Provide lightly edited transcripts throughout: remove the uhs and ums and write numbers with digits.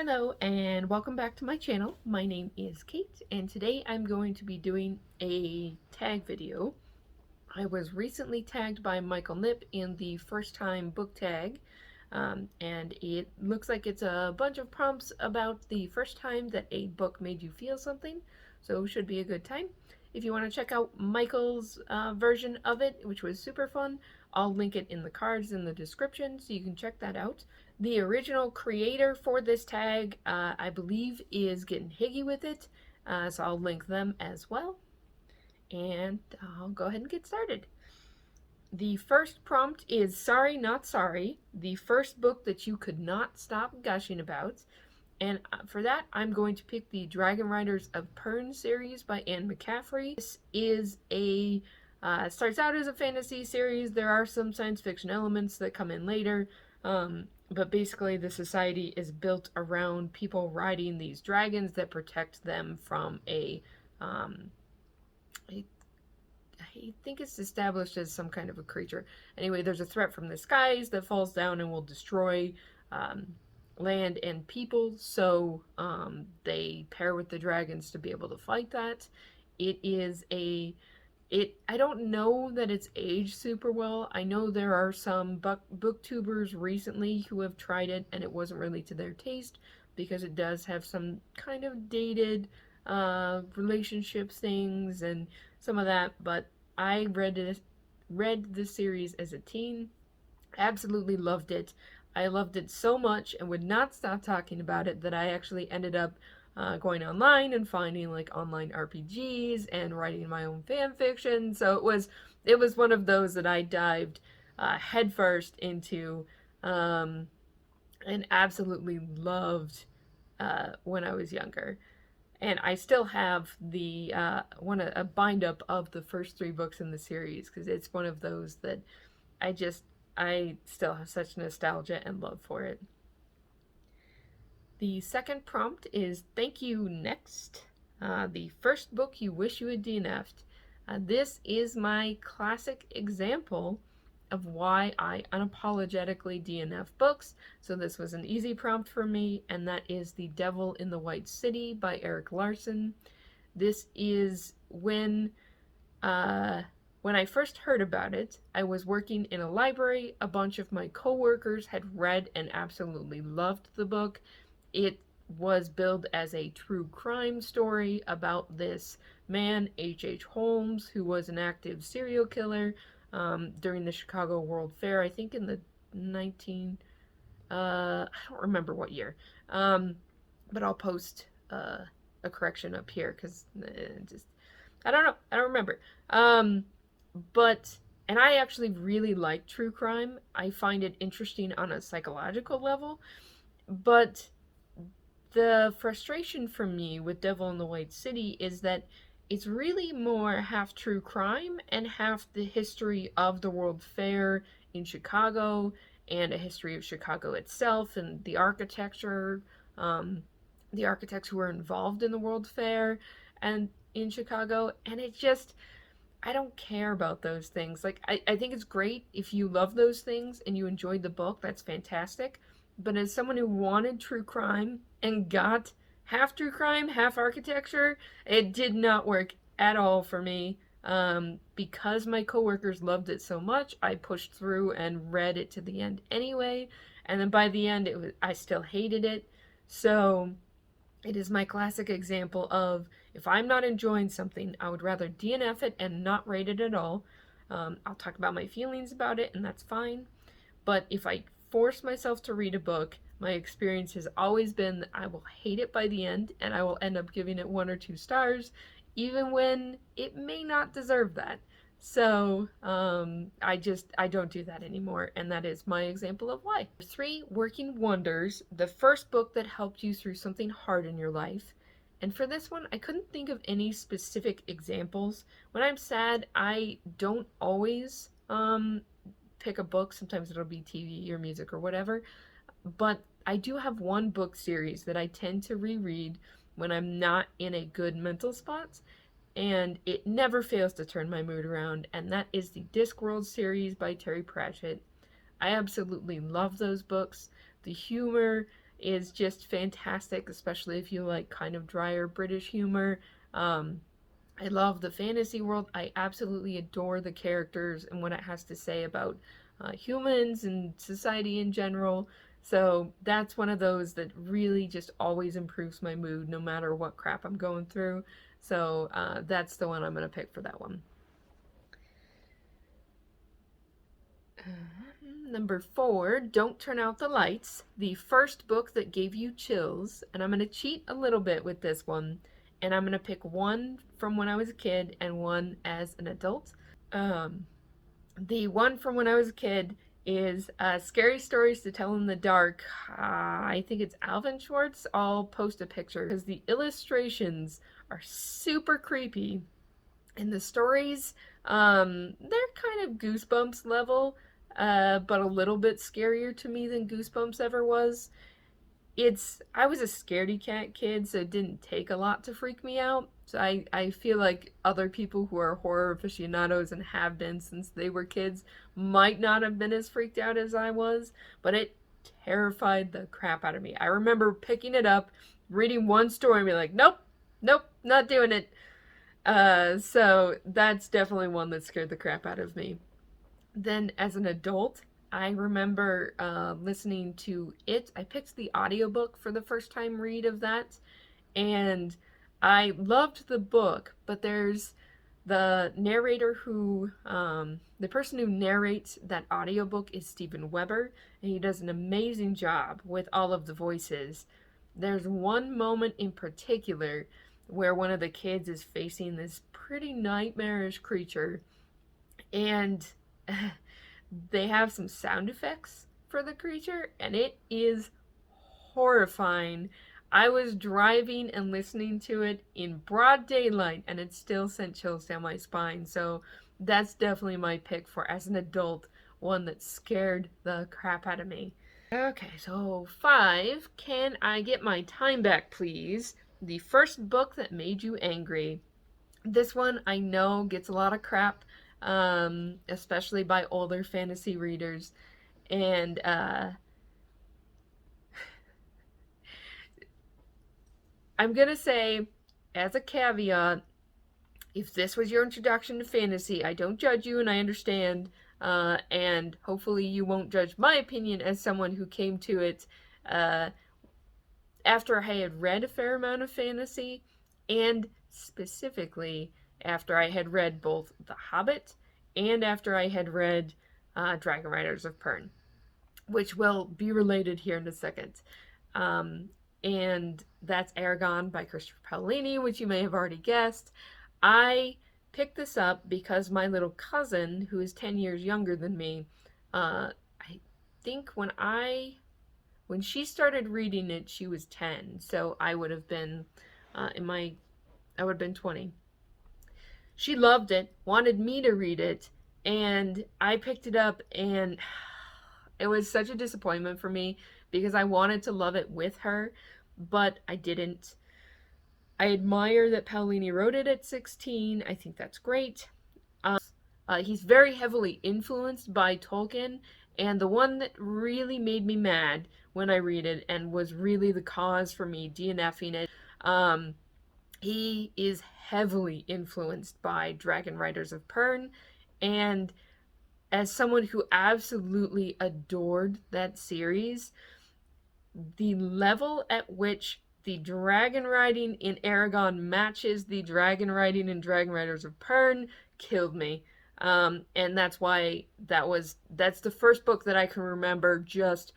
Hello and welcome back to my channel. My name is Kate and today I'm going to be doing a tag video. I was recently tagged by Michael Nip in the first time book tag, and it looks like it's a bunch of prompts about the first time that a book made you feel something, so should be a good time. If you want to check out Michael's version of it, which was super fun, I'll link it in the cards in the description so you can check that out. The original creator for this tag, I believe, is Getting Higgy with it, so I'll link them as well. And I'll go ahead and get started. The first prompt is Sorry Not Sorry, the first book that you could not stop gushing about. And for that, I'm going to pick the Dragon Riders of Pern series by Anne McCaffrey. This is a, starts out as a fantasy series. There are some science fiction elements that come in later. But basically the society is built around people riding these dragons that protect them from I think it's established as some kind of a creature. Anyway, there's a threat from the skies that falls down and will destroy land and people, so they pair with the dragons to be able to fight that. I don't know that it's aged super well. I know there are some booktubers recently who have tried it and it wasn't really to their taste because it does have some kind of dated relationships things and some of that, but I read this series as a teen, absolutely loved it. I loved it so much and would not stop talking about it that I actually ended up going online and finding like online RPGs and writing my own fan fiction. So it was one of those that I dived headfirst into and absolutely loved when I was younger. And I still have the a bind up of the first 3 books in the series because it's one of those that I still have such nostalgia and love for it. The second prompt is Thank You Next, the first book you wish you had DNF'd. This is my classic example of why I unapologetically DNF books, so this was an easy prompt for me, and that is The Devil in the White City by Erik Larson. This is when I first heard about it, I was working in a library. A bunch of my coworkers had read and absolutely loved the book. It was billed as a true crime story about this man, H.H. Holmes, who was an active serial killer during the Chicago World Fair, I think in the I don't remember what year, but I'll post a correction up here because I don't know, I don't remember. And I actually really like true crime. I find it interesting on a psychological level, but the frustration for me with Devil in the White City is that it's really more half true crime and half the history of the World Fair in Chicago and a history of Chicago itself and the architecture, the architects who were involved in the World Fair and in Chicago. And I don't care about those things. Like, I think it's great if you love those things and you enjoyed the book, that's fantastic. But as someone who wanted true crime and got half true crime, half architecture, it did not work at all for me. Because my coworkers loved it so much, I pushed through and read it to the end anyway. And then by the end, I still hated it. So it is my classic example of if I'm not enjoying something, I would rather DNF it and not rate it at all. I'll talk about my feelings about it, and that's fine. But if I force myself to read a book, my experience has always been that I will hate it by the end, and I will end up giving it 1 or 2 stars, even when it may not deserve that. So I don't do that anymore, and that is my example of why. 3, Working Wonders, the first book that helped you through something hard in your life. And for this one, I couldn't think of any specific examples. When I'm sad, I don't always pick a book. Sometimes it'll be TV or music or whatever. But I do have one book series that I tend to reread when I'm not in a good mental spot, and it never fails to turn my mood around, and that is the Discworld series by Terry Pratchett. I absolutely love those books. The humor is just fantastic, especially if you like kind of drier British humor. Um, I love the fantasy world. I absolutely adore the characters and what it has to say about humans and society in general. So that's one of those that really just always improves my mood no matter what crap I'm going through. So that's the one I'm going to pick for that one. Number 4, Don't Turn Out the Lights, the first book that gave you chills. And I'm going to cheat a little bit with this one. And I'm going to pick one from when I was a kid and one as an adult. The one from when I was a kid is Scary Stories to Tell in the Dark. I think it's Alvin Schwartz. I'll post a picture because the illustrations are super creepy. And the stories, they're kind of Goosebumps level, but a little bit scarier to me than Goosebumps ever was. I was a scaredy cat kid, so it didn't take a lot to freak me out. So I feel like other people who are horror aficionados and have been since they were kids might not have been as freaked out as I was, but it terrified the crap out of me. I remember picking it up, reading one story, and being like, nope, nope, not doing it. So that's definitely one that scared the crap out of me. Then as an adult, I remember listening to it. I picked the audiobook for the first time read of that, and I loved the book, but there's the narrator the person who narrates that audiobook is Steven Weber, and he does an amazing job with all of the voices. There's one moment in particular where one of the kids is facing this pretty nightmarish creature, and they have some sound effects for the creature, and it is horrifying. I was driving and listening to it in broad daylight, and it still sent chills down my spine. So that's definitely my pick for, as an adult, one that scared the crap out of me. Okay, so 5, Can I Get My Time Back, Please? The first book that made you angry. This one I know gets a lot of crap, especially by older fantasy readers. And I'm gonna say, as a caveat, if this was your introduction to fantasy, I don't judge you and I understand. And hopefully you won't judge my opinion as someone who came to it after I had read a fair amount of fantasy, and specifically after I had read both The Hobbit and after I had read Dragon Riders of Pern, which will be related here in a second. And that's Aragon by Christopher Paolini, which you may have already guessed. I picked this up because my little cousin, who is 10 years younger than me, I think when she started reading it, she was 10, so I would have been I would have been 20. She loved it, wanted me to read it, and I picked it up, and it was such a disappointment for me because I wanted to love it with her, but I didn't. I admire that Paolini wrote it at 16. I think that's great. He's very heavily influenced by Tolkien, and the one that really made me mad when I read it and was really the cause for me DNFing it, he is heavily influenced by Dragon Riders of Pern, and as someone who absolutely adored that series, the level at which the dragon riding in Aragon matches the dragon riding in Dragon Riders of Pern killed me. And that's why that's the first book that I can remember just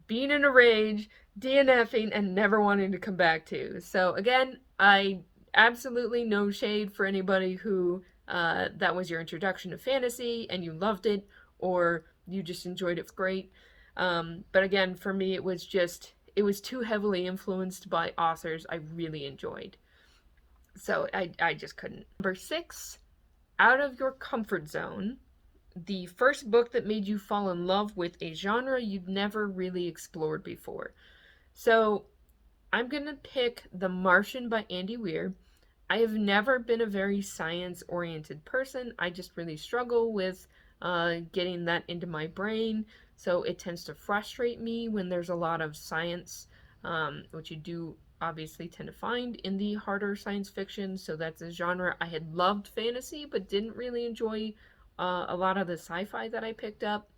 being in a rage, DNFing, and never wanting to come back to. So again, I absolutely no shade for anybody who that was your introduction to fantasy and you loved it, or you just enjoyed it great. But again, for me, it was too heavily influenced by authors I really enjoyed. So I just couldn't. Number 6, Out of Your Comfort Zone. The first book that made you fall in love with a genre you'd never really explored before. So I'm going to pick The Martian by Andy Weir. I have never been a very science-oriented person. I just really struggle with getting that into my brain. So it tends to frustrate me when there's a lot of science, which you do obviously tend to find in the harder science fiction. So that's a genre. I had loved fantasy, but didn't really enjoy a lot of the sci-fi that I picked up.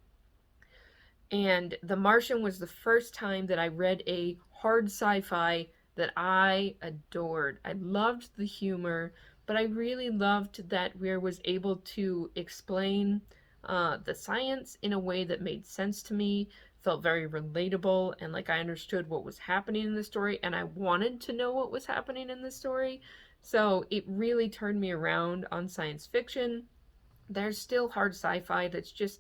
And The Martian was the first time that I read a hard sci-fi that I adored. I loved the humor, but I really loved that Weir was able to explain the science in a way that made sense to me, felt very relatable, and like I understood what was happening in the story, and I wanted to know what was happening in the story. So it really turned me around on science fiction. There's still hard sci-fi that's just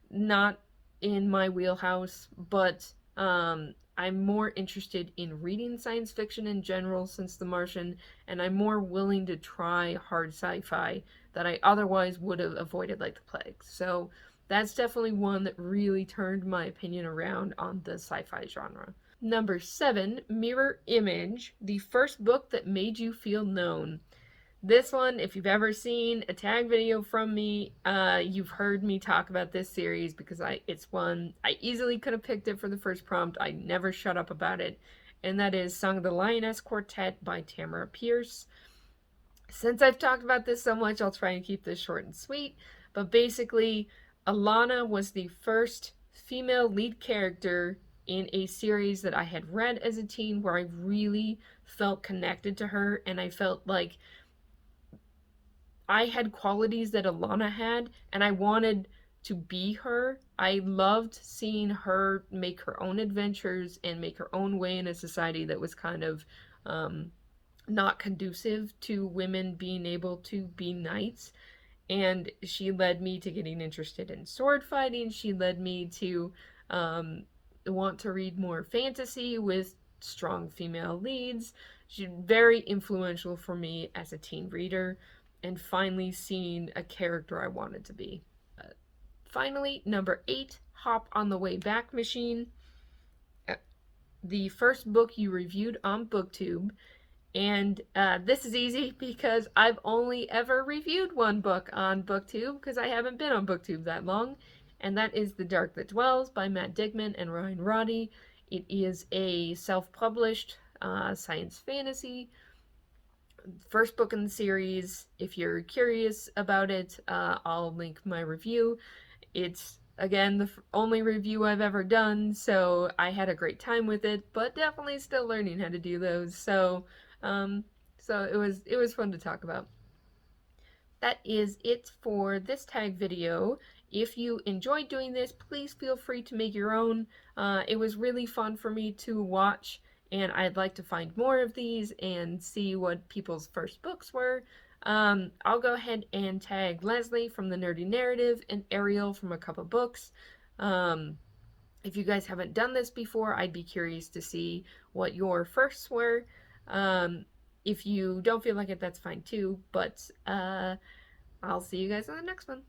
not in my wheelhouse, but I'm more interested in reading science fiction in general since The Martian, and I'm more willing to try hard sci-fi that I otherwise would have avoided like the plague. So that's definitely one that really turned my opinion around on the sci-fi genre. Number 7, Mirror Image, the first book that made you feel known. This one, if you've ever seen a tag video from me, you've heard me talk about this series because it's one I easily could have picked it for the first prompt. I never shut up about it, and that is Song of the Lioness Quartet by Tamara Pierce. Since I've talked about this so much, I'll try and keep this short and sweet, but basically, Alana was the first female lead character in a series that I had read as a teen where I really felt connected to her, and I felt like I had qualities that Alana had, and I wanted to be her. I loved seeing her make her own adventures and make her own way in a society that was kind of not conducive to women being able to be knights. And she led me to getting interested in sword fighting. She led me to want to read more fantasy with strong female leads. She's very influential for me as a teen reader, and finally seeing a character I wanted to be. Finally, number 8, Hop on the Way Back Machine. The first book you reviewed on BookTube. And this is easy because I've only ever reviewed one book on BookTube because I haven't been on BookTube that long. And that is The Dark That Dwells by Matt Digman and Ryan Roddy. It is a self-published science fantasy. First book in the series. If you're curious about it, I'll link my review. It's, again, the only review I've ever done, so I had a great time with it, but definitely still learning how to do those. So it was fun to talk about. That is it for this tag video. If you enjoyed doing this, please feel free to make your own. It was really fun for me to watch, and I'd like to find more of these and see what people's first books were. I'll go ahead and tag Leslie from The Nerdy Narrative and Ariel from A Cup of Books. If you guys haven't done this before, I'd be curious to see what your firsts were. If you don't feel like it, that's fine too, but I'll see you guys on the next one.